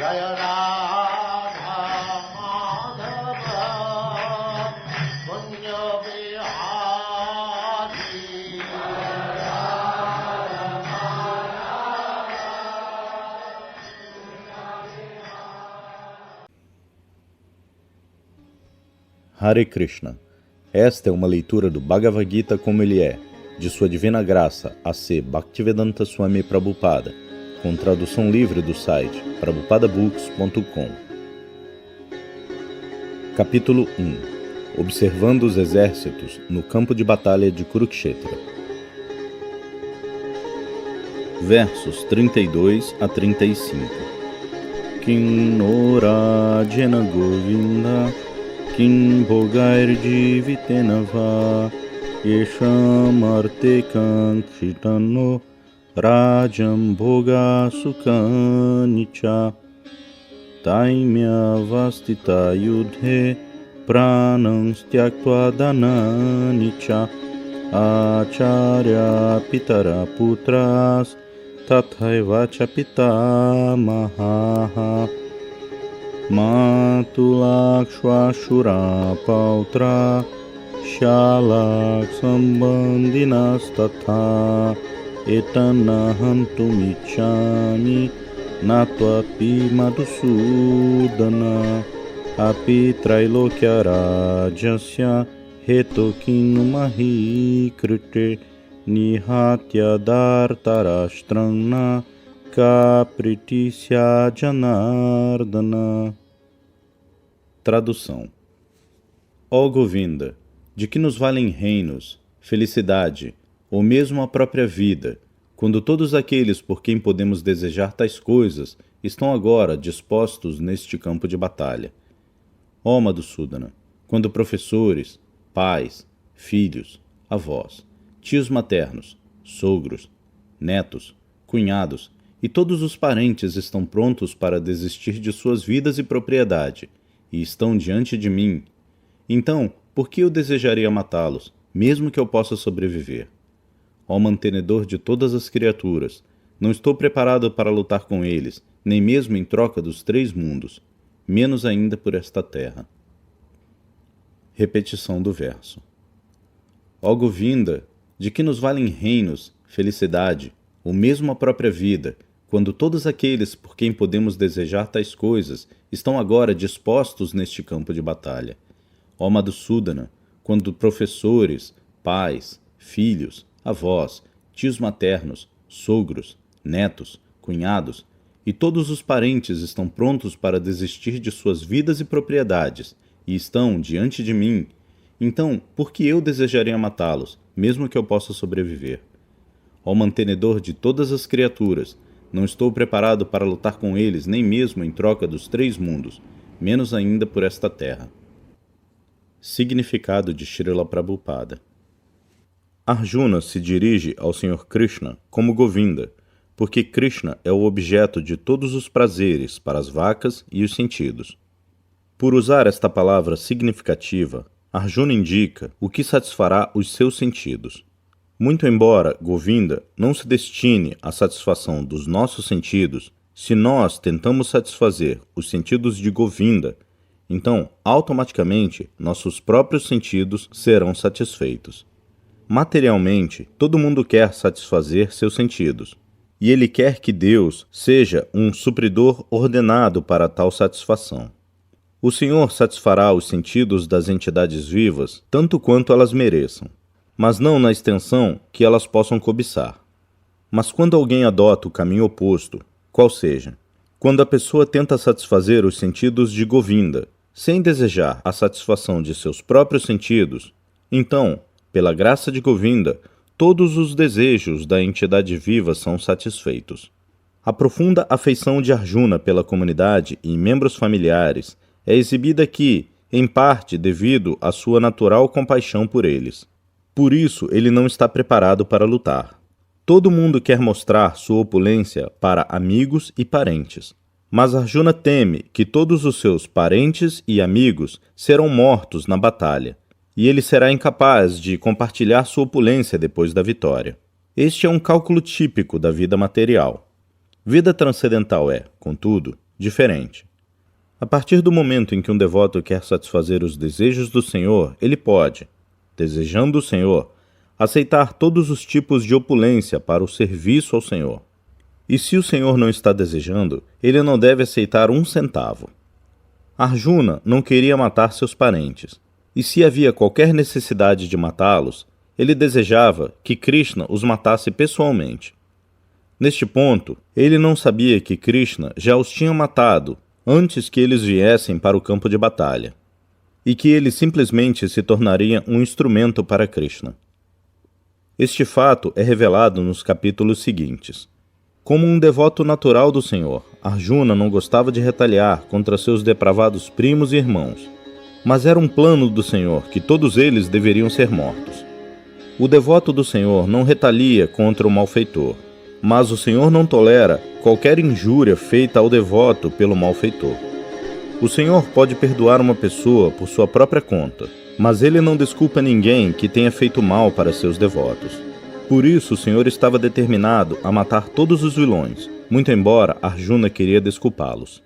Jaya Radha Madhava Punya Bihari Hare Krishna. Esta é uma leitura do Bhagavad Gita como ele é, de Sua Divina Graça, A.C. Bhaktivedanta Swami Prabhupada, com tradução livre do site prabhupadabooks.com. Capítulo 1. Observando os exércitos no campo de batalha de Kurukshetra. Versos 32 a 35. Kinnora Jena Govinda Kim Bhogair Jivitenava Yesham Arte Kankshitano Rajam Bhoga Sukhanicha Taimya Vastita Yudhe Pranam Styaktva Dananicha Acharya Pitara Putras Tathaivacha Pitamaha Matulakshvashura Pautra Shalak Sambandhinas Tatha Etanahantumichami Natvapi Madhusudana Api Trailokya Rajasya Hetokinu Mahi Krite Nihatya Dartarashtrana Kapritisya Janardana. Tradução. Ó Govinda, de que nos valem reinos, felicidade, ou mesmo a própria vida, quando todos aqueles por quem podemos desejar tais coisas estão agora dispostos neste campo de batalha? Ó Madhusudana, quando professores, pais, filhos, avós, tios maternos, sogros, netos, cunhados e todos os parentes estão prontos para desistir de suas vidas e propriedade, e estão diante de mim, então, por que eu desejaria matá-los, mesmo que eu possa sobreviver? Ó mantenedor de todas as criaturas, não estou preparado para lutar com eles, nem mesmo em troca dos 3 mundos, menos ainda por esta terra. Repetição do verso. Ó Govinda, de que nos valem reinos, felicidade, ou mesmo a própria vida, quando todos aqueles por quem podemos desejar tais coisas estão agora dispostos neste campo de batalha? Ó Madhusudana, quando professores, pais, filhos, avós, tios maternos, sogros, netos, cunhados e todos os parentes estão prontos para desistir de suas vidas e propriedades e estão diante de mim, então por que eu desejaria matá-los, mesmo que eu possa sobreviver? Ó mantenedor de todas as criaturas, não estou preparado para lutar com eles nem mesmo em troca dos 3 mundos, menos ainda por esta terra. Significado de Srila Prabhupada. Arjuna se dirige ao Sr. Krishna como Govinda, porque Krishna é o objeto de todos os prazeres para as vacas e os sentidos. Por usar esta palavra significativa, Arjuna indica o que satisfará os seus sentidos. Muito embora Govinda não se destine à satisfação dos nossos sentidos, se nós tentamos satisfazer os sentidos de Govinda, então, automaticamente, nossos próprios sentidos serão satisfeitos. Materialmente, todo mundo quer satisfazer seus sentidos, e ele quer que Deus seja um supridor ordenado para tal satisfação. O Senhor satisfará os sentidos das entidades vivas tanto quanto elas mereçam, mas não na extensão que elas possam cobiçar. Mas quando alguém adota o caminho oposto, qual seja, quando a pessoa tenta satisfazer os sentidos de Govinda, sem desejar a satisfação de seus próprios sentidos, então, pela graça de Govinda, todos os desejos da entidade viva são satisfeitos. A profunda afeição de Arjuna pela comunidade e membros familiares é exibida aqui, em parte devido à sua natural compaixão por eles. Por isso, ele não está preparado para lutar. Todo mundo quer mostrar sua opulência para amigos e parentes. Mas Arjuna teme que todos os seus parentes e amigos serão mortos na batalha, e ele será incapaz de compartilhar sua opulência depois da vitória. Este é um cálculo típico da vida material. Vida transcendental é, contudo, diferente. A partir do momento em que um devoto quer satisfazer os desejos do Senhor, ele pode, desejando o Senhor, aceitar todos os tipos de opulência para o serviço ao Senhor. E se o Senhor não está desejando, ele não deve aceitar 1 centavo. Arjuna não queria matar seus parentes, e se havia qualquer necessidade de matá-los, ele desejava que Krishna os matasse pessoalmente. Neste ponto, ele não sabia que Krishna já os tinha matado antes que eles viessem para o campo de batalha, e que ele simplesmente se tornaria um instrumento para Krishna. Este fato é revelado nos capítulos seguintes. Como um devoto natural do Senhor, Arjuna não gostava de retaliar contra seus depravados primos e irmãos, mas era um plano do Senhor que todos eles deveriam ser mortos. O devoto do Senhor não retalia contra o malfeitor, mas o Senhor não tolera qualquer injúria feita ao devoto pelo malfeitor. O Senhor pode perdoar uma pessoa por sua própria conta, mas ele não desculpa ninguém que tenha feito mal para seus devotos. Por isso o Senhor estava determinado a matar todos os vilões, muito embora Arjuna queria desculpá-los.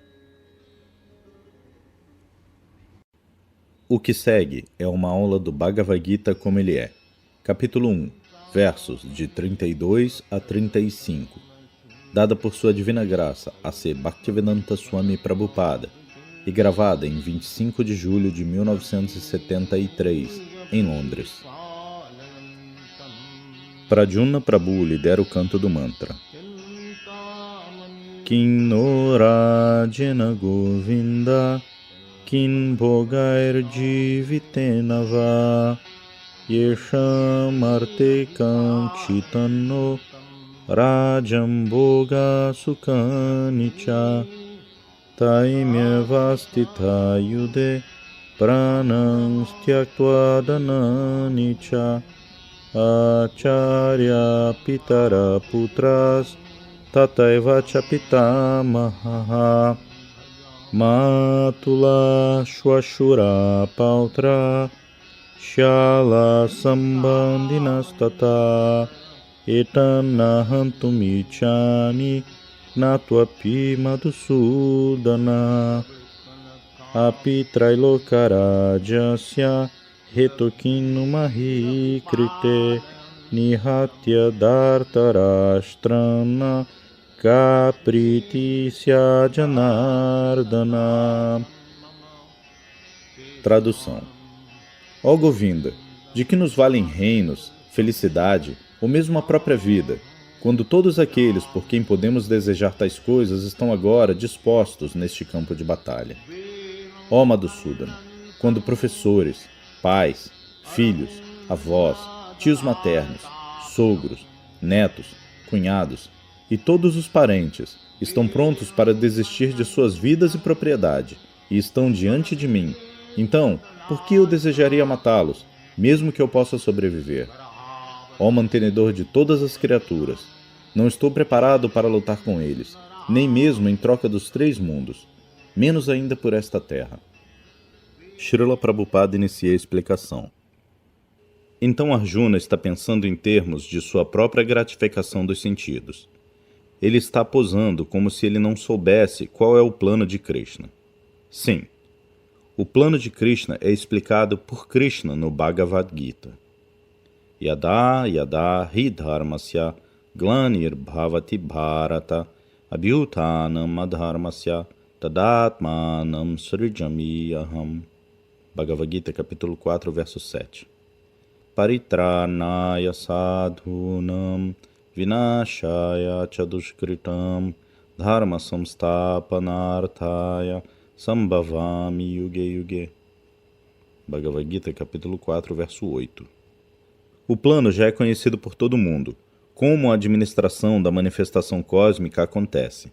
O que segue é uma aula do Bhagavad Gita como ele é. Capítulo 1, versos de 32 a 35. Dada por sua divina graça a C. Bhaktivedanta Swami Prabhupada e gravada em 25 de julho de 1973, em Londres. Pradyumna Prabhu lidera o canto do mantra. Kinno Rajena Govinda Kin Bhogair Jivitena Va Yesham Arte Kanchitanno Rajam Bhoga Sukhanicha Taimya Vastita Yude Pranam Styaktva Dananicha Acharya Pitara Putras Tataiva Chapitamaha Matula Shwashura Pautra Shala Sambandhinastata Etanahantumichani Natvapi Madhusudana Api Trailokarajasya Hetokinu Mahikrite Nihatya Dartarashtrana Kapriti Janardana. Tradução. Ó Govinda, de que nos valem reinos, felicidade ou mesmo a própria vida, quando todos aqueles por quem podemos desejar tais coisas estão agora dispostos neste campo de batalha? Ó Madhusudana, quando professores, pais, filhos, avós, tios maternos, sogros, netos, cunhados e todos os parentes estão prontos para desistir de suas vidas e propriedade e estão diante de mim, então, por que eu desejaria matá-los, mesmo que eu possa sobreviver? Ó mantenedor de todas as criaturas, não estou preparado para lutar com eles, nem mesmo em troca dos 3 mundos, menos ainda por esta terra. Srila Prabhupada inicia a explicação. Então Arjuna está pensando em termos de sua própria gratificação dos sentidos. Ele está posando como se ele não soubesse qual é o plano de Krishna. Sim, o plano de Krishna é explicado por Krishna no Bhagavad Gita. Yada yada hi dharmasya glanir bhavati bharata abhyutanam adharmasya tadatmanam srijami aham. Bhagavad Gita, capítulo 4, verso 7. Paritranaya sadhunam vinashaya chadushkritam dharma samstapanarthaya sambhavami yuge yuge. Bhagavad Gita, capítulo 4, verso 8. O plano já é conhecido por todo mundo, como a administração da manifestação cósmica acontece.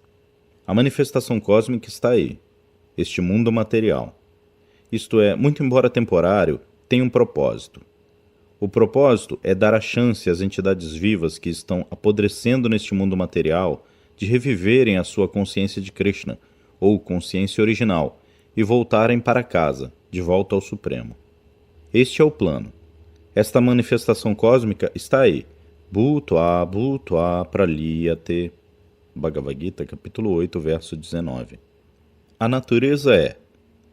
A manifestação cósmica está aí, este mundo material. Isto é, muito embora temporário, tem um propósito. O propósito é dar a chance às entidades vivas que estão apodrecendo neste mundo material de reviverem a sua consciência de Krishna, ou consciência original, e voltarem para casa, de volta ao Supremo. Este é o plano. Esta manifestação cósmica está aí. Bhutva Bhutva Praliyate. Bhagavad Gita, capítulo 8, verso 19. A natureza é.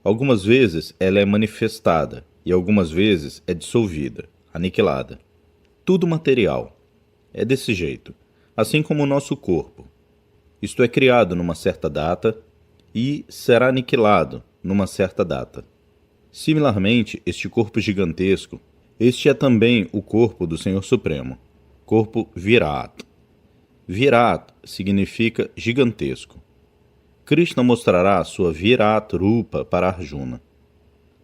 Algumas vezes ela é manifestada e algumas vezes é dissolvida, aniquilada. Tudo material. É desse jeito, assim como o nosso corpo. Isto é criado numa certa data e será aniquilado numa certa data. Similarmente, este corpo gigantesco, este é também o corpo do Senhor Supremo, corpo Virat. Virat significa gigantesco. Krishna mostrará sua Virat Rupa para Arjuna.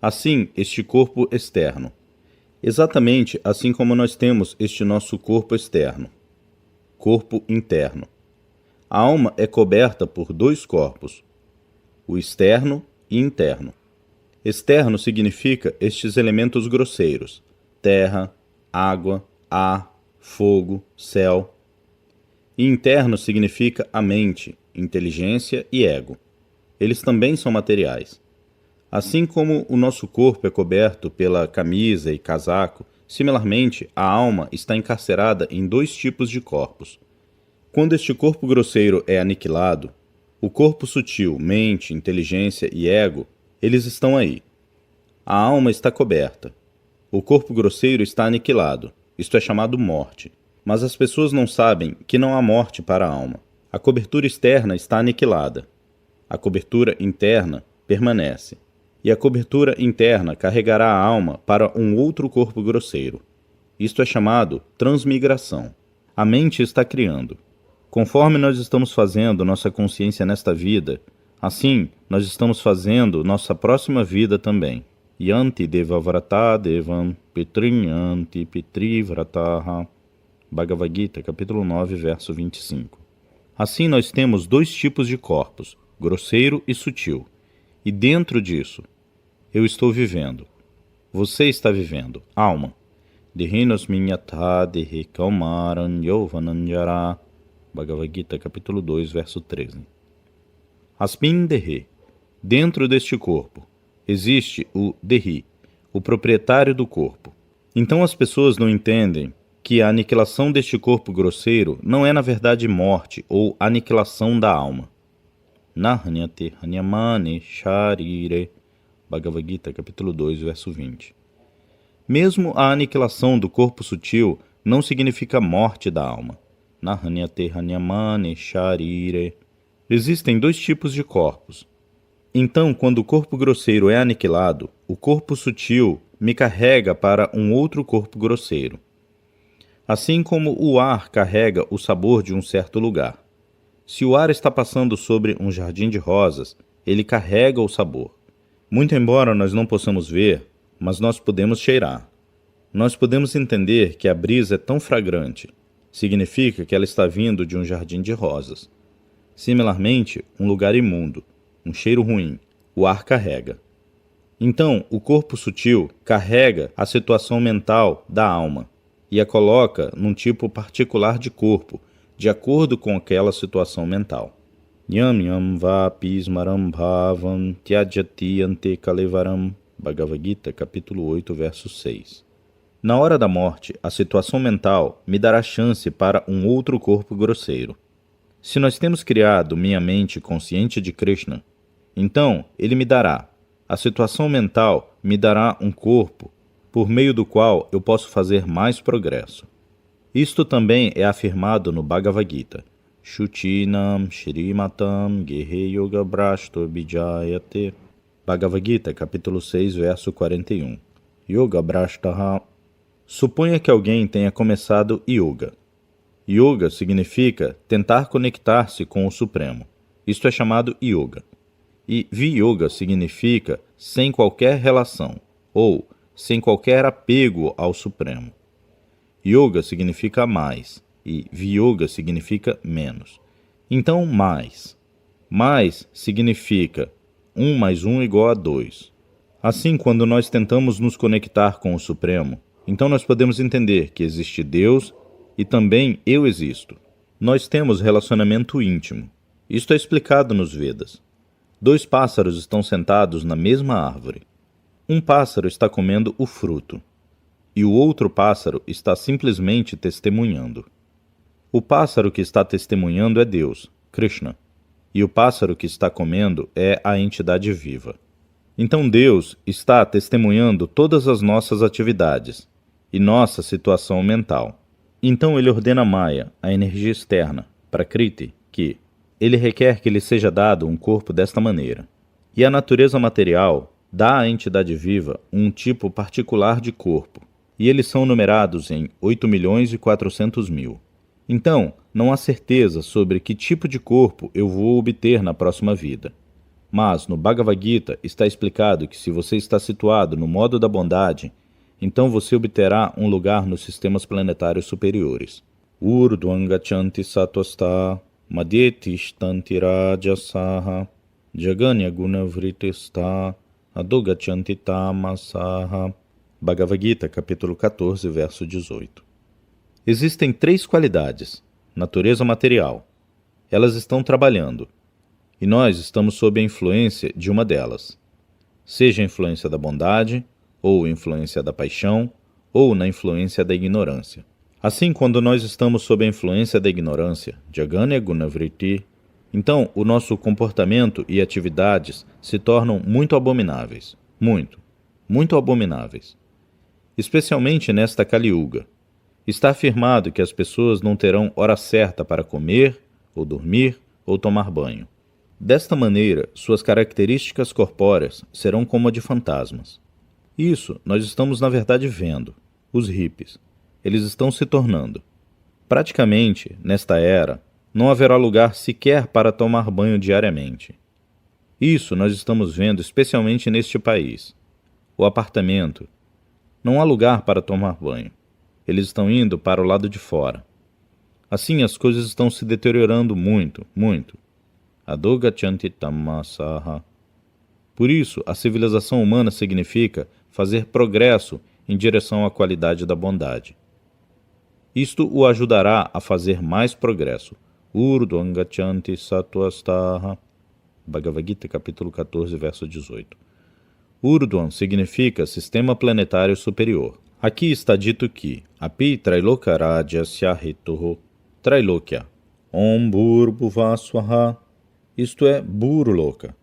Assim, este corpo externo. Exatamente assim como nós temos este nosso corpo externo. Corpo interno. A alma é coberta por dois corpos, o externo e interno. Externo significa estes elementos grosseiros: terra, água, ar, fogo, céu. E interno significa a mente, inteligência e ego. Eles também são materiais. Assim como o nosso corpo é coberto pela camisa e casaco, similarmente a alma está encarcerada em dois tipos de corpos. Quando este corpo grosseiro é aniquilado, o corpo sutil, mente, inteligência e ego, eles estão aí. A alma está coberta. O corpo grosseiro está aniquilado. Isto é chamado morte. Mas as pessoas não sabem que não há morte para a alma. A cobertura externa está aniquilada. A cobertura interna permanece. E a cobertura interna carregará a alma para um outro corpo grosseiro. Isto é chamado transmigração. A mente está criando. Conforme nós estamos fazendo nossa consciência nesta vida, assim nós estamos fazendo nossa próxima vida também. Yanti devavrata devam pitrin yanti pitrivrataha. Bhagavad Gita, capítulo 9, verso 25. Assim nós temos dois tipos de corpos, grosseiro e sutil. E dentro disso, eu estou vivendo. Você está vivendo, alma. Dehinos minyatha dehi kaumaran yovananjara. Bhagavad Gita, capítulo 2, verso 13. Asmin Dehi. Dentro deste corpo, existe o Dehi, o proprietário do corpo. Então as pessoas não entendem que a aniquilação deste corpo grosseiro não é na verdade morte ou aniquilação da alma. Nahanyate hanyamane sharire. Bhagavad Gita, capítulo 2, verso 20. Mesmo a aniquilação do corpo sutil não significa morte da alma. Nahanyate hanyamane sharire. Existem dois tipos de corpos. Então, quando o corpo grosseiro é aniquilado, o corpo sutil me carrega para um outro corpo grosseiro. Assim como o ar carrega o sabor de um certo lugar. Se o ar está passando sobre um jardim de rosas, ele carrega o sabor. Muito embora nós não possamos ver, mas nós podemos cheirar. Nós podemos entender que a brisa é tão fragrante. Significa que ela está vindo de um jardim de rosas. Similarmente, um lugar imundo, um cheiro ruim, o ar carrega. Então, o corpo sutil carrega a situação mental da alma e a coloca num tipo particular de corpo, de acordo com aquela situação mental. Yam yam vapi smaram bhavam tyajati ante kalevaram. Bhagavad Gita, capítulo 8, verso 6. Na hora da morte, a situação mental me dará chance para um outro corpo grosseiro. Se nós temos criado minha mente consciente de Krishna, então ele me dará. A situação mental me dará um corpo por meio do qual eu posso fazer mais progresso. Isto também é afirmado no Bhagavad Gita. Shuchinam Shrimatam Gehe Yoga Brashto Bijayate. Bhagavad Gita, capítulo 6, verso 41. Yoga Brashtaha. Suponha que alguém tenha começado yoga. Yoga significa tentar conectar-se com o Supremo. Isto é chamado yoga. E viyoga significa sem qualquer relação, ou sem qualquer apego ao Supremo. Yoga significa mais, e viyoga significa menos. Então, mais. Mais significa 1 mais 1 igual a 2. Assim, quando nós tentamos nos conectar com o Supremo, então nós podemos entender que existe Deus e também eu existo. Nós temos relacionamento íntimo. Isto é explicado nos Vedas. 2 pássaros estão sentados na mesma árvore. Um pássaro está comendo o fruto, e o outro pássaro está simplesmente testemunhando. O pássaro que está testemunhando é Deus, Krishna, e o pássaro que está comendo é a entidade viva. Então Deus está testemunhando todas as nossas atividades e nossa situação mental. Então ele ordena a Maya, a energia externa, Prakriti, que ele requer que lhe seja dado um corpo desta maneira. E a natureza material dá à entidade viva um tipo particular de corpo, e eles são numerados em 8.400.000. Então, não há certeza sobre que tipo de corpo eu vou obter na próxima vida. Mas no Bhagavad Gita está explicado que se você está situado no modo da bondade, então você obterá um lugar nos sistemas planetários superiores. Urdhvam gachanti sattvastaha madhye tishtanti rajasaha jaganya gunavritistha adho gachanti tamasaha. Bhagavad Gita, capítulo 14, verso 18. Existem 3 qualidades: natureza material. Elas estão trabalhando, e nós estamos sob a influência de uma delas. Seja a influência da bondade, ou a influência da paixão, ou na influência da ignorância. Assim, quando nós estamos sob a influência da ignorância, Jaganya Gunavriti, então o nosso comportamento e atividades se tornam muito abomináveis. Muito abomináveis. Especialmente nesta Kali Yuga. Está afirmado que as pessoas não terão hora certa para comer, ou dormir, ou tomar banho. Desta maneira, suas características corpóreas serão como a de fantasmas. Isso nós estamos na verdade vendo. Os hippies. Eles estão se tornando. Praticamente, nesta era, não haverá lugar sequer para tomar banho diariamente. Isso nós estamos vendo especialmente neste país. O apartamento. Não há lugar para tomar banho. Eles estão indo para o lado de fora. Assim, as coisas estão se deteriorando muito. Adho gachanti tamasaha. Por isso, a civilização humana significa fazer progresso em direção à qualidade da bondade. Isto o ajudará a fazer mais progresso. Urdhvam gachanti sattvastaha. Bhagavad Gita, capítulo 14, verso 18. Urdhvam significa sistema planetário superior. Aqui está dito que Api Trailoka Rajasya Hetoho Trailokya Om Bhurbhuvaswaha, isto é, Burloka.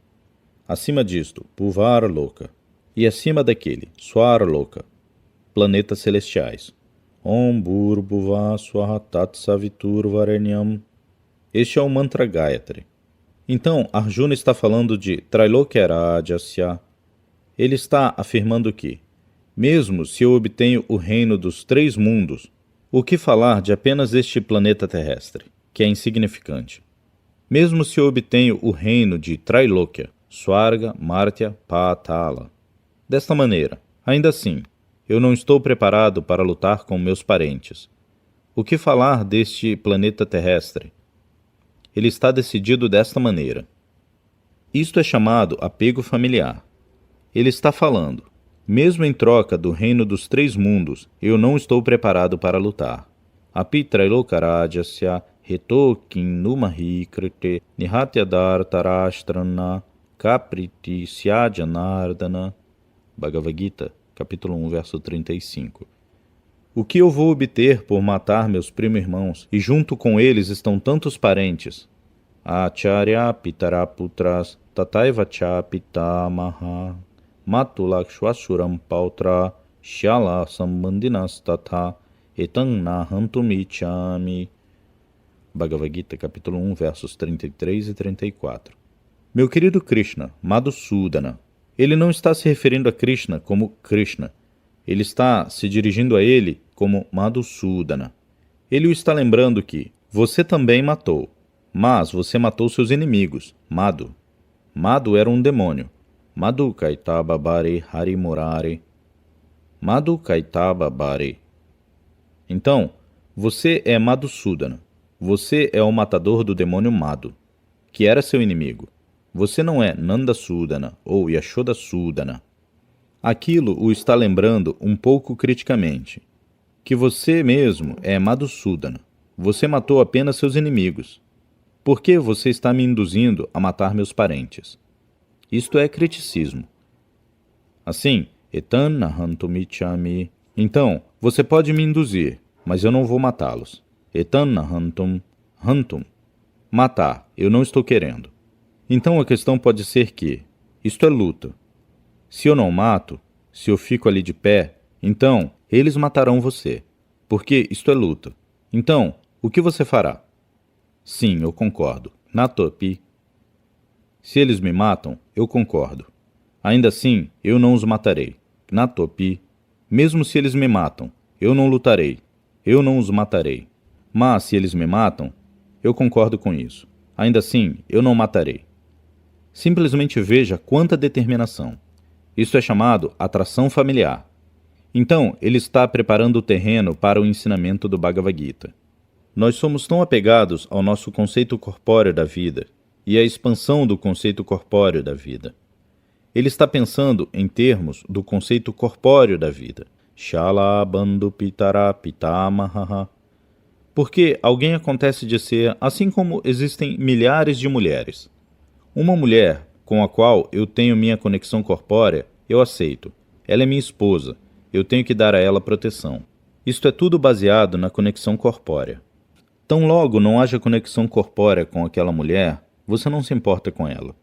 Acima disto, Bhuvarloka. E acima daquele, Swarloka, planetas celestiais. Om Bhurbhuvaswaha Tatsaviturvarenyam. Este é o mantra Gayatri. Então, Arjuna está falando de Trailokya Rajasya. Ele está afirmando que, mesmo se eu obtenho o reino dos 3 mundos, o que falar de apenas este planeta terrestre, que é insignificante? Mesmo se eu obtenho o reino de Trailokya, Swarga, Martya, Patala. Desta maneira, ainda assim, eu não estou preparado para lutar com meus parentes. O que falar deste planeta terrestre? Ele está decidido desta maneira. Isto é chamado apego familiar. Ele está falando, mesmo em troca do reino dos 3 mundos, eu não estou preparado para lutar. Api Trailoka Rajasya Hetokin Numahi Krite Nihatyadartarashtrana Kapriti Syajanardana. Bhagavad Gita, capítulo 1, verso 35. O que eu vou obter por matar meus primo-irmãos, e junto com eles estão tantos parentes? Acharya Pitaraputras Tataivacha Pitamaha Matulakshvasuram Pautra Shyala Sambandhinas Tatha Etam Nahantumichami. Bhagavad Gita, capítulo 1, versos 33 e 34. Meu querido Krishna, Madhusudana, ele não está se referindo a Krishna como Krishna. Ele está se dirigindo a ele como Madhusudana. Ele o está lembrando que você também matou, mas você matou seus inimigos, Madhu. Madhu era um demônio. Madhu Kaitaba Bari Harimurari. Madhu Kaitaba Bari. Então, você é Madhusudana. Você é o matador do demônio Madhu, que era seu inimigo. Você não é Nandasudana ou Yashodasudana. Aquilo o está lembrando um pouco criticamente, que você mesmo é Madhusudana. Você matou apenas seus inimigos. Por que você está me induzindo a matar meus parentes? Isto é criticismo. Assim, Etan Nahantumichami. Então, você pode me induzir, mas eu não vou matá-los. Etan Nahantum. Hantum. Matar, eu não estou querendo. Então a questão pode ser que isto é luta. Se eu não mato, se eu fico ali de pé, então eles matarão você, porque isto é luta. Então, o que você fará? Sim, eu concordo. Natopi. Se eles me matam, eu concordo. Ainda assim, eu não os matarei. Natopi. Mesmo se eles me matam, eu não lutarei. Eu não os matarei. Mas se eles me matam, eu concordo com isso. Ainda assim, eu não matarei. Simplesmente veja quanta determinação. Isso é chamado atração familiar. Então, ele está preparando o terreno para o ensinamento do Bhagavad Gita. Nós somos tão apegados ao nosso conceito corpóreo da vida e à expansão do conceito corpóreo da vida. Ele está pensando em termos do conceito corpóreo da vida. Shala bandhu pitara pitamaha. Porque alguém acontece de ser, assim como existem milhares de mulheres. Uma mulher com a qual eu tenho minha conexão corpórea, eu aceito. Ela é minha esposa. Eu tenho que dar a ela proteção. Isto é tudo baseado na conexão corpórea. Tão logo não haja conexão corpórea com aquela mulher, você não se importa com ela.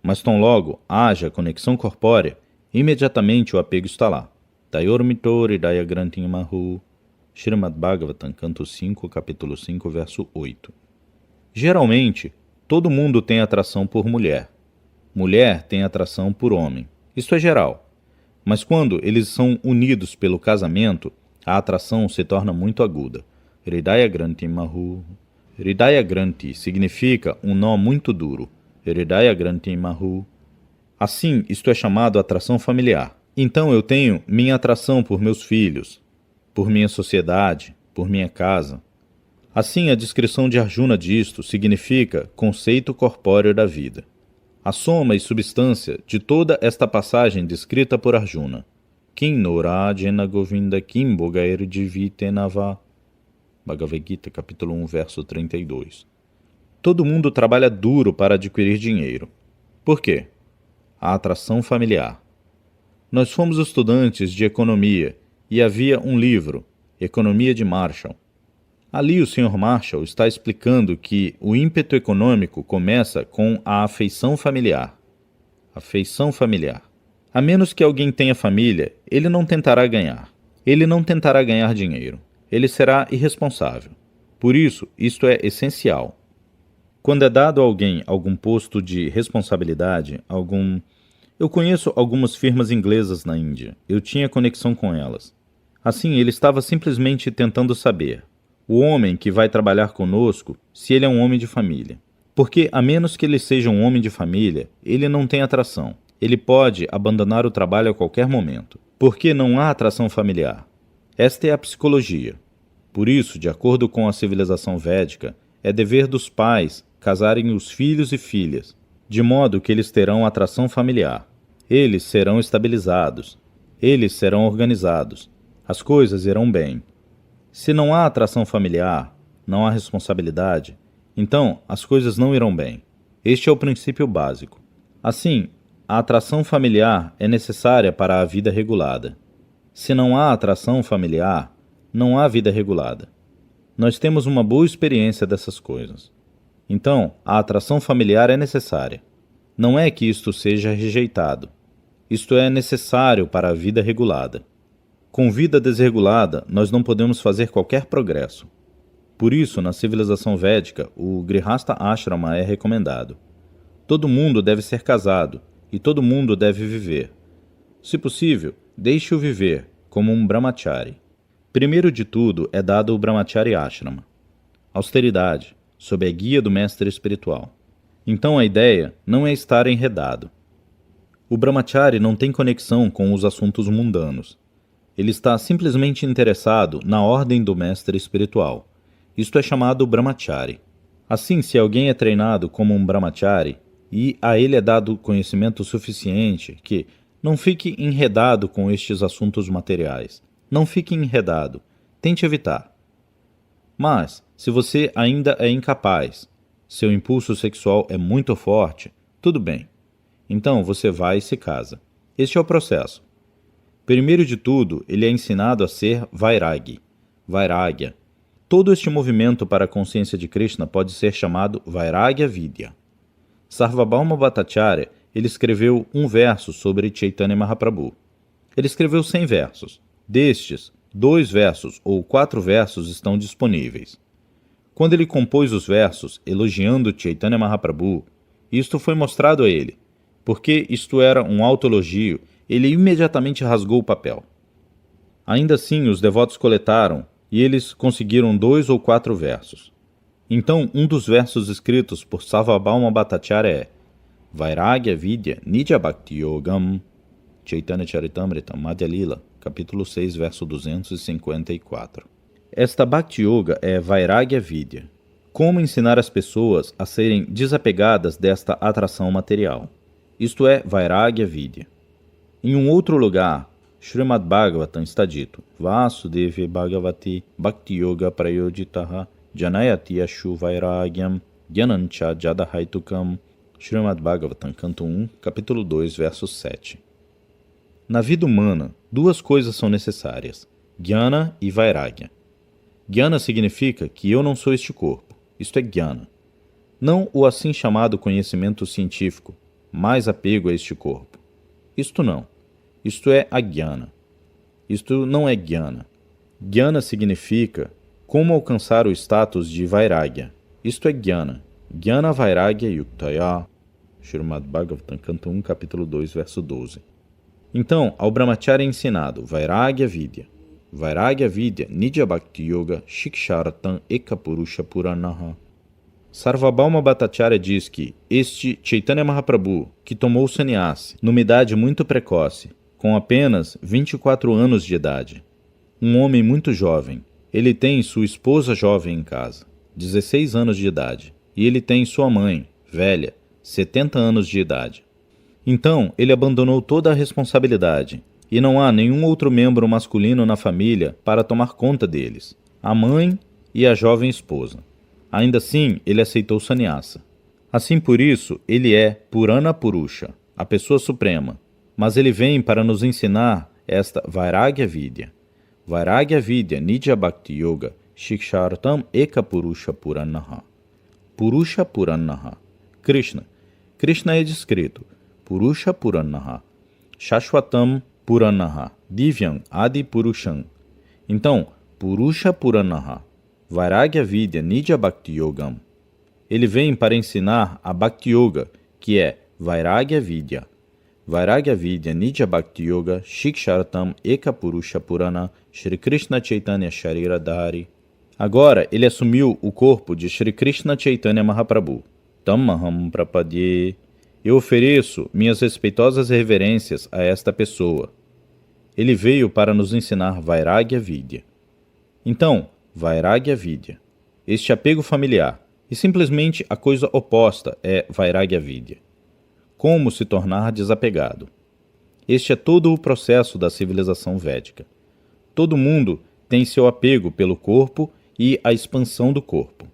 Mas tão logo haja conexão corpórea, imediatamente o apego está lá. Tayormitori Dayagrantim Mahu. Srimad Bhagavatam, canto 5, capítulo 5, verso 8. Geralmente, todo mundo tem atração por mulher. Mulher tem atração por homem. Isto é geral. Mas quando eles são unidos pelo casamento, a atração se torna muito aguda. Hridaya Granti Mahu. Hridaya Granti significa um nó muito duro. Hridaya Granti Mahu. Assim, isto é chamado atração familiar. Então eu tenho minha atração por meus filhos, por minha sociedade, por minha casa. Assim, a descrição de Arjuna disto significa conceito corpóreo da vida. A soma e substância de toda esta passagem descrita por Arjuna. Kim no Rajena Govinda Kim Bogair Divitenava. Bhagavad Gita, capítulo 1, verso 32. Todo mundo trabalha duro para adquirir dinheiro. Por quê? A atração familiar. Nós fomos estudantes de economia e havia um livro, Economia de Marshall. Ali o Sr. Marshall está explicando que o ímpeto econômico começa com a afeição familiar. Afeição familiar. A menos que alguém tenha família, ele não tentará ganhar. Ele não tentará ganhar dinheiro. Ele será irresponsável. Por isso, isto é essencial. Quando é dado a alguém algum posto de responsabilidade, Eu conheço algumas firmas inglesas na Índia. Eu tinha conexão com elas. Assim, ele estava simplesmente tentando saber, o homem que vai trabalhar conosco, se ele é um homem de família. Porque, a menos que ele seja um homem de família, ele não tem atração. Ele pode abandonar o trabalho a qualquer momento. Porque não há atração familiar. Esta é a psicologia. Por isso, de acordo com a civilização védica, é dever dos pais casarem os filhos e filhas, de modo que eles terão atração familiar. Eles serão estabilizados. Eles serão organizados. As coisas irão bem. Se não há atração familiar, não há responsabilidade, então as coisas não irão bem. Este é o princípio básico. Assim, a atração familiar é necessária para a vida regulada. Se não há atração familiar, não há vida regulada. Nós temos uma boa experiência dessas coisas. Então, a atração familiar é necessária. Não é que isto seja rejeitado. Isto é necessário para a vida regulada. Com vida desregulada, nós não podemos fazer qualquer progresso. Por isso, na civilização védica, o Grihastha Ashrama é recomendado. Todo mundo deve ser casado e todo mundo deve viver. Se possível, deixe-o viver, como um brahmachari. Primeiro de tudo é dado o brahmachari ashrama. Austeridade, sob a guia do mestre espiritual. Então a ideia não é estar enredado. O brahmachari não tem conexão com os assuntos mundanos. Ele está simplesmente interessado na ordem do mestre espiritual. Isto é chamado brahmachari. Assim, se alguém é treinado como um brahmachari e a ele é dado conhecimento suficiente que não fique enredado com estes assuntos materiais. Não fique enredado. Tente evitar. Mas, se você ainda é incapaz, seu impulso sexual é muito forte, tudo bem. Então você vai e se casa. Este é o processo. Primeiro de tudo, ele é ensinado a ser Vairagi, Vairagya. Todo este movimento para a consciência de Krishna pode ser chamado Vairagya Vidya. Sarvabhauma Bhattacharya, ele escreveu um verso sobre Chaitanya Mahaprabhu. Ele escreveu 100 versos. Destes, 2 versos ou 4 versos estão disponíveis. Quando ele compôs os versos elogiando Chaitanya Mahaprabhu, isto foi mostrado a ele. Porque isto era um autoelogio, ele imediatamente rasgou o papel. Ainda assim, os devotos coletaram e eles conseguiram 2 ou 4 versos. Então, um dos versos escritos por Sarvabhauma Bhattacharya é Vairagya Vidya Nidya Bhakti Yogam, Chaitanya Charitamrita Madhya Lila, capítulo 6, verso 254. Esta Bhakti Yoga é Vairagya Vidya. Como ensinar as pessoas a serem desapegadas desta atração material. Isto é Vairagya Vidya. Em um outro lugar, Srimad Bhagavatam está dito Vasudeva Bhagavati Bhakti Yoga Prayojitaha Janayati Ashu Vairagyam Gyanancha Jadahaitukam. Srimad Bhagavatam, canto 1, capítulo 2, verso 7. Na vida humana, 2 coisas são necessárias, Jnana e Vairagya. Jnana significa que eu não sou este corpo, isto é Jnana. Não o assim chamado conhecimento científico, mais apego a este corpo. Isto não. Isto é Ajnana. Isto não é Jnana. Jnana significa como alcançar o status de Vairagya. Isto é Jnana. Jnana Vairagya Yuktaya. Srimad Bhagavatam, canto 1, capítulo 2, verso 12. Então, ao Brahmacharya é ensinado Vairagya Vidya. Vairagya Vidya Nidya Bhakti Yoga Shiksharatam Ekapurusha Puranaha. Sarvabhauma Bhattacharya diz que este Chaitanya Mahaprabhu, que tomou o sannyasi numa idade muito precoce, com apenas 24 anos de idade, um homem muito jovem, ele tem sua esposa jovem em casa, 16 anos de idade, e ele tem sua mãe, velha, 70 anos de idade. Então, ele abandonou toda a responsabilidade, e não há nenhum outro membro masculino na família para tomar conta deles, a mãe e a jovem esposa. Ainda assim, ele aceitou sannyasa. Assim por isso, ele é Purana Purusha, a pessoa suprema, mas ele vem para nos ensinar esta Vairagya Vidya. Vairagya Vidya Nidya Bhakti Yoga Shiksharatam Eka Purusha Puranaha. Purusha Puranaha. Krishna. Krishna é descrito Purusha Puranaha. Shashwatam Puranaha. Divyam Adi Purusham. Então, Purusha Puranaha. Vairagya Vidya Nidya Bhakti Yogam. Ele vem para ensinar a Bhakti Yoga, que é Vairagya Vidya. Vairagya Vidya Nidya Bhakti Yoga Shiksharatam Eka Purusha Purana Shri Krishna Chaitanya Sharira Dhari. Agora ele assumiu o corpo de Shri Krishna Chaitanya Mahaprabhu. Tamaham Prapadye. Eu ofereço minhas respeitosas reverências a esta pessoa. Ele veio para nos ensinar Vairagya Vidya. Então, Vairagya Vidya, este apego familiar, e simplesmente a coisa oposta é Vairagya Vidya. Como se tornar desapegado. Este é todo o processo da civilização védica. Todo mundo tem seu apego pelo corpo e a expansão do corpo.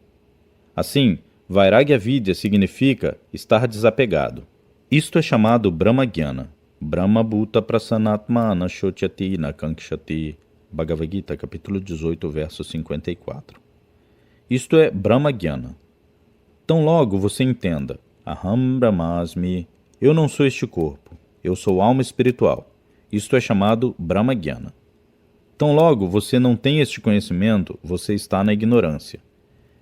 Assim, Vairagya Vidya significa estar desapegado. Isto é chamado Brahma Jnana. Brahma Bhuta Prasanatmana Shotyati Nakankshati. Bhagavad Gita, capítulo 18, verso 54. Isto é Brahma Jnana. Tão logo você entenda, Aham Brahmasmi, eu não sou este corpo, eu sou alma espiritual. Isto é chamado Brahma Jnana. Tão logo você não tem este conhecimento, você está na ignorância.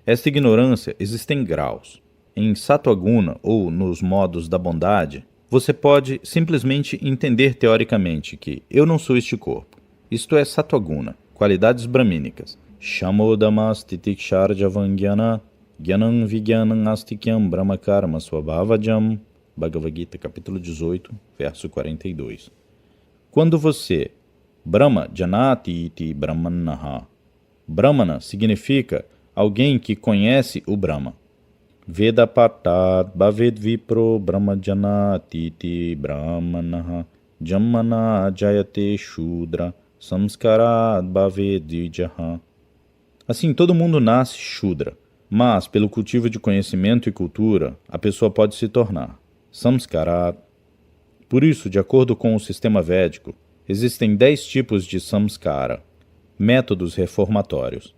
Esta ignorância existe em graus. Em Sattva-guna, ou nos modos da bondade, você pode simplesmente entender teoricamente que eu não sou este corpo. Isto é Sattva-guna, qualidades brahmínicas. Shamodamas titiksharjavangyana Gyanam Vigyanam Astikyam Brahmakarma Swabhavajam. Bhagavad Gita, capítulo 18, verso 42. Quando você, Brahma Janati iti Brahmanaha. Brahmana significa alguém que conhece o Brahma. Veda Patat Bhaved Vipro Brahma Janati iti Brahmanaha. Jammana Jayate Shudra Samskarat Bhaved Vijaha. Assim, todo mundo nasce Shudra, mas pelo cultivo de conhecimento e cultura, a pessoa pode se tornar Samskarat. Por isso, de acordo com o sistema védico, existem 10 tipos de samskara, métodos reformatórios.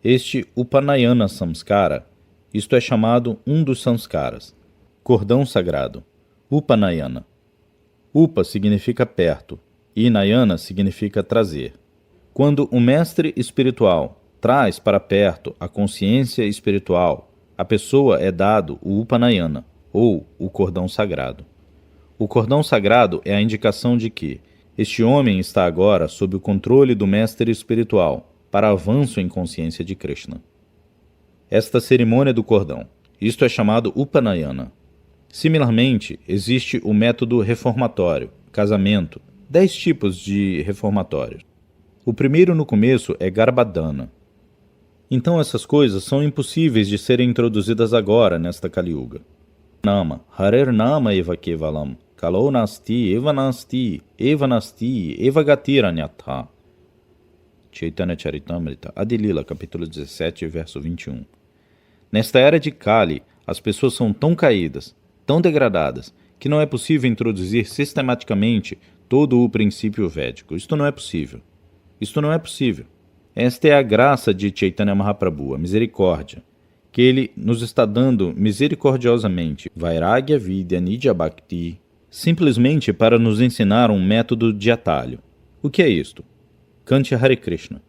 Este Upanayana Samskara, isto é chamado um dos samskaras. cordão sagrado. Upanayana. Upa significa perto e Nayana significa trazer. Quando o mestre espiritual traz para perto a consciência espiritual, a pessoa é dado o Upanayana, ou o cordão sagrado. O cordão sagrado é a indicação de que este homem está agora sob o controle do mestre espiritual para avanço em consciência de Krishna. Esta cerimônia do cordão, isto é chamado Upanayana. Similarmente, existe o método reformatório, casamento, 10 tipos de reformatórios. O primeiro no começo é Garbhadana. Então essas coisas são impossíveis de serem introduzidas agora nesta Kali Yuga. Nama, Harer Nama Eva Kevalam, Kalo Nasti, Eva Nasti, Eva Nasti, Eva Gatiranyatha. Chaitanya Charitamrita, Adilila, capítulo 17, verso 21. Nesta era de Kali, as pessoas são tão caídas, tão degradadas, que não é possível introduzir sistematicamente todo o princípio védico. Isto não é possível. Isto não é possível. Esta é a graça de Chaitanya Mahaprabhu, a misericórdia, que ele nos está dando misericordiosamente, Vairagya Vidya Nidya Bhakti, simplesmente para nos ensinar um método de atalho. O que é isto? Cante Hare Krishna.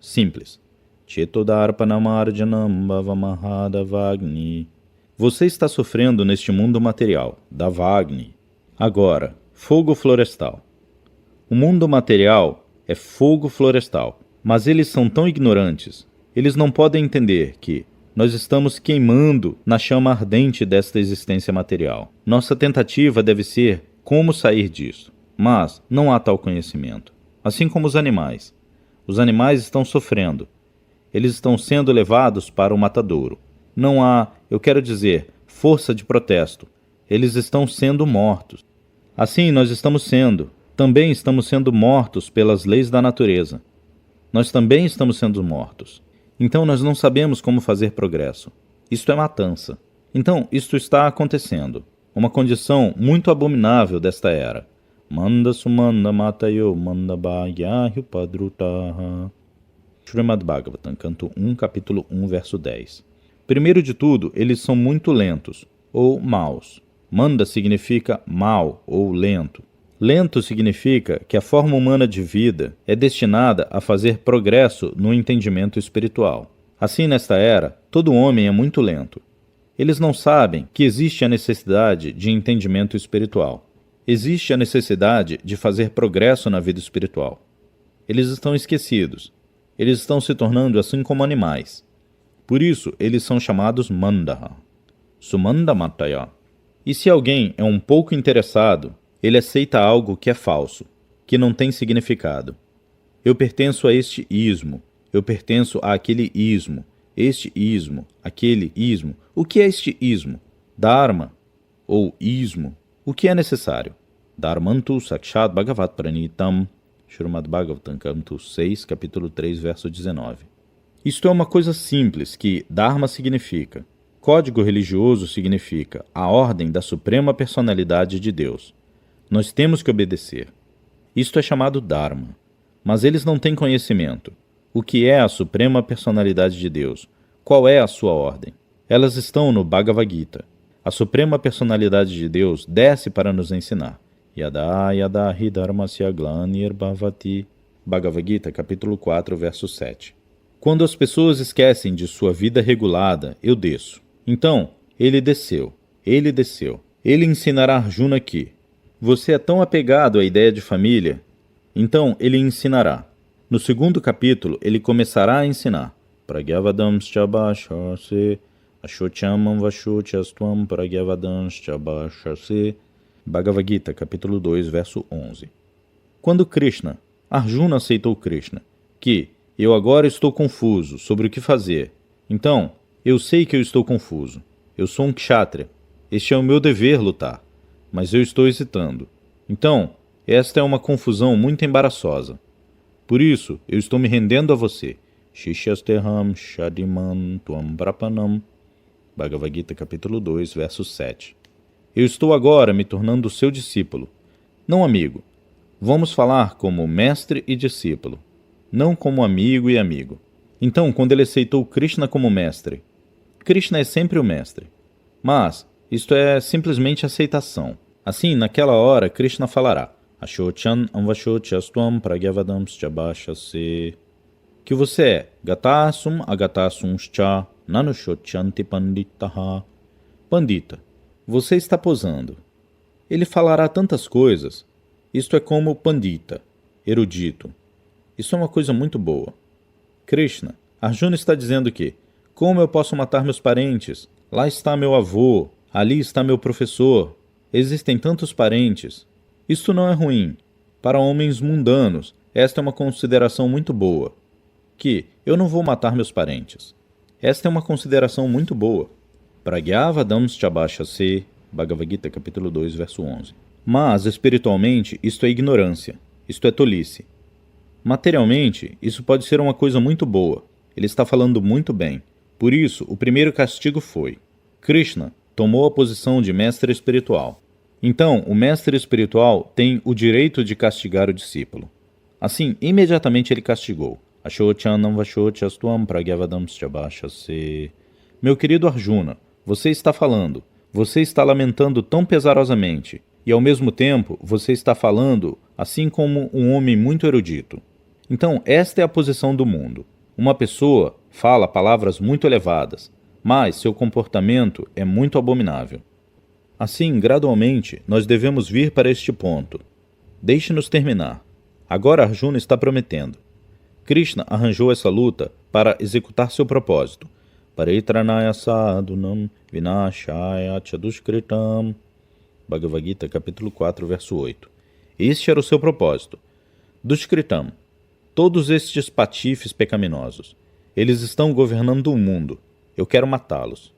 Simples. Chetodarpanamarjanam bhavamahadavagni. Você está sofrendo neste mundo material, Davagni. Agora, fogo florestal. O mundo material é fogo florestal, mas eles são tão ignorantes, eles não podem entender que nós estamos queimando na chama ardente desta existência material. Nossa tentativa deve ser como sair disso, mas não há tal conhecimento. Assim como os animais. Os animais estão sofrendo. Eles estão sendo levados para o matadouro. Não há, eu quero dizer, força de protesto. Eles estão sendo mortos. Assim nós estamos sendo. Também estamos sendo mortos pelas leis da natureza. Nós também estamos sendo mortos. Então nós não sabemos como fazer progresso. Isto é matança. Então isto está acontecendo. Uma condição muito abominável desta era. Manda sumanda matayo manda bhagyahu padrutaha. Srimad Bhagavatam, canto 1, capítulo 1, verso 10. Primeiro de tudo, eles são muito lentos, ou maus. Manda significa mal ou lento. Lento significa que a forma humana de vida é destinada a fazer progresso no entendimento espiritual. Assim, nesta era, todo homem é muito lento. Eles não sabem que existe a necessidade de entendimento espiritual. Existe a necessidade de fazer progresso na vida espiritual. Eles estão esquecidos. Eles estão se tornando assim como animais. Por isso, eles são chamados Mandaha. Sumandamataya. E se alguém é um pouco interessado, ele aceita algo que é falso, que não tem significado. Eu pertenço a este ismo, eu pertenço àquele ismo, este ismo, aquele ismo. O que é este ismo? Dharma, ou ismo. O que é necessário? Dharmantu Sakshat Bhagavat Pranitam, Srimad Bhagavatam, canto 6, capítulo 3, verso 19. Isto é uma coisa simples que Dharma significa. Código religioso significa a ordem da Suprema Personalidade de Deus. Nós temos que obedecer. Isto é chamado Dharma. Mas eles não têm conhecimento. O que é a Suprema Personalidade de Deus? Qual é a sua ordem? Elas estão no Bhagavad Gita. A Suprema Personalidade de Deus desce para nos ensinar. Yada yada hi dharmasya glanir bhavati. Bhagavad Gita, capítulo 4, verso 7. Quando as pessoas esquecem de sua vida regulada, eu desço. Então, ele desceu. Ele ensinará Arjuna que você é tão apegado à ideia de família, então ele ensinará. No segundo capítulo, ele começará a ensinar. Pragyavadamschabhashase, Ashochamam Vashochastvam Pragyavadamschabhashase. Bhagavad Gita, capítulo 2, verso 11. Quando Krishna, Arjuna aceitou Krishna, que eu agora estou confuso sobre o que fazer. Então, eu sei que eu estou confuso. Eu sou um kshatriya. Este é o meu dever lutar. Mas eu estou hesitando. Então, esta é uma confusão muito embaraçosa. Por isso, eu estou me rendendo a você. Shishyasteham Shadiman Tuam Prapanam. Bhagavad Gita, capítulo 2, verso 7. Eu estou agora me tornando seu discípulo. Não amigo. Vamos falar como mestre e discípulo. Não como amigo e amigo. Então, quando ele aceitou Krishna como mestre, Krishna é sempre o mestre. Mas Isto é simplesmente aceitação. Assim, naquela hora, Krishna falará Ashochan Amvashochyastvam Pragyavadamscha Bhashase, que você é Gatasum Agatasumscha Nanushochanti Panditaha. Pandita, você está posando. Ele falará tantas coisas. Isto é como pandita, erudito. Isso é uma coisa muito boa. Krishna, Arjuna está dizendo que, como eu posso matar meus parentes? Lá está meu avô, ali está meu professor. Existem tantos parentes. Isto não é ruim. Para homens mundanos, esta é uma consideração muito boa. Que eu não vou matar meus parentes. Esta é uma consideração muito boa. Pragyavadamscha Bhashase, Bhagavad Gita, capítulo 2, verso 11. Mas, espiritualmente, isto é ignorância. Isto é tolice. Materialmente, isso pode ser uma coisa muito boa. Ele está falando muito bem. Por isso, o primeiro castigo foi: Krishna tomou a posição de mestre espiritual. Então, o mestre espiritual tem o direito de castigar o discípulo. Assim, imediatamente ele castigou. Ashochanam Vashochyastvam Pragyavadamscha Bhashase. Meu querido Arjuna, você está falando, você está lamentando tão pesarosamente, e ao mesmo tempo você está falando assim como um homem muito erudito. Então, esta é a posição do mundo. Uma pessoa fala palavras muito elevadas, mas seu comportamento é muito abominável. Assim, gradualmente, nós devemos vir para este ponto. Deixe-nos terminar. Agora Arjuna está prometendo. Krishna arranjou essa luta para executar seu propósito. Paritranaya sadhunam vinashaya chadushkritam. Bhagavad Gita, capítulo 4, verso 8. Este era o seu propósito. Dushkritam. Todos estes patifes pecaminosos. Eles estão governando o mundo. Eu quero matá-los.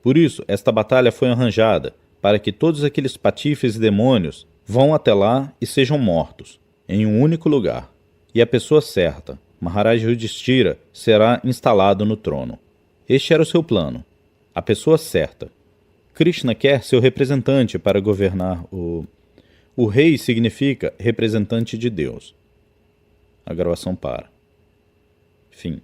Por isso, esta batalha foi arranjada para que todos aqueles patifes e demônios vão até lá e sejam mortos, em um único lugar. E a pessoa certa, Maharaj Yudhishthira, será instalado no trono. Este era o seu plano. A pessoa certa. Krishna quer seu representante para governar o... O rei significa representante de Deus. A gravação para. Fim.